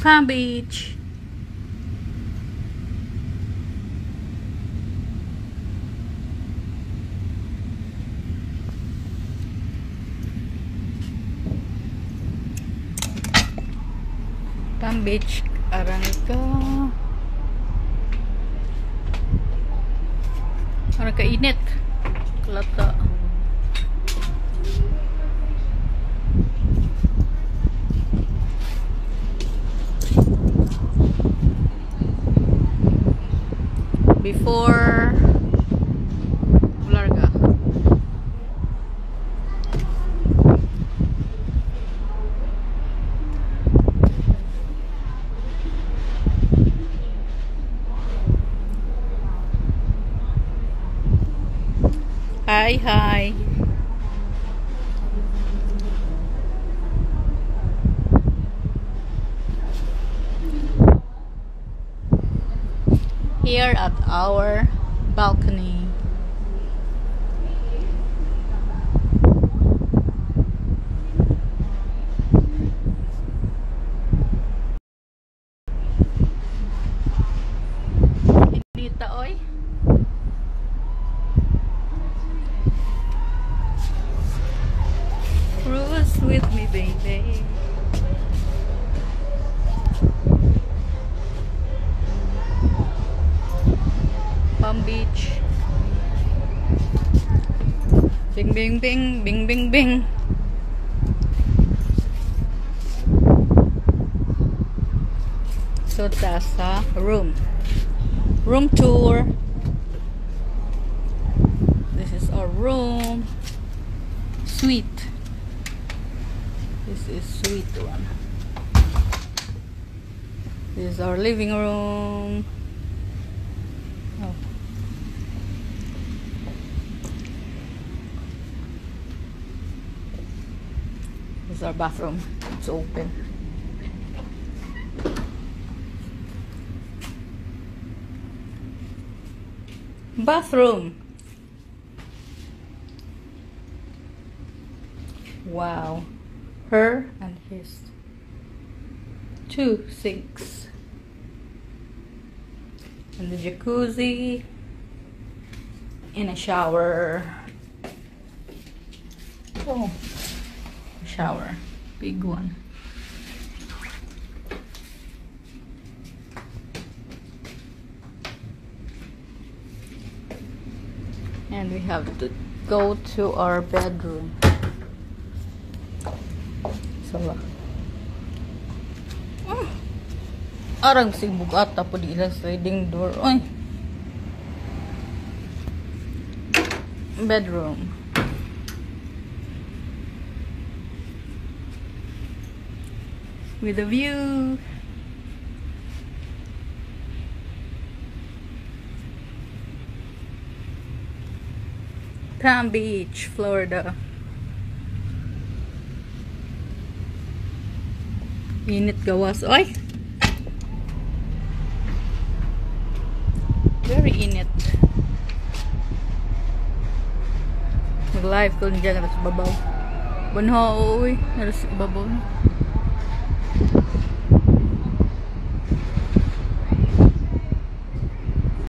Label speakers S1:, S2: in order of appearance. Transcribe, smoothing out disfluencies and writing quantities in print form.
S1: Palm Beach. Palm Beach, arang ka. Arang ka init. Kalata. Before Larga. Hi, hi. Here at our balcony. Inita oy. Cruise with me, baby. Palm Beach. Bing bing bing bing bing bing. So that's a room tour. This is our room. Suite. This is suite one. This is our living room. Oh. This is our bathroom. It's open. Bathroom. Wow. Her and his. 2 sinks. And the jacuzzi. And a shower. Oh. Shower, big one. And we have to go to our bedroom. So, arang sibugat po di ila sliding door. Oy. Bedroom. With a view. Palm Beach, Florida. Init gawas. Oy! Very init. Mag-live ko dyan sa babaw. Bunho, uy. Naras babaw.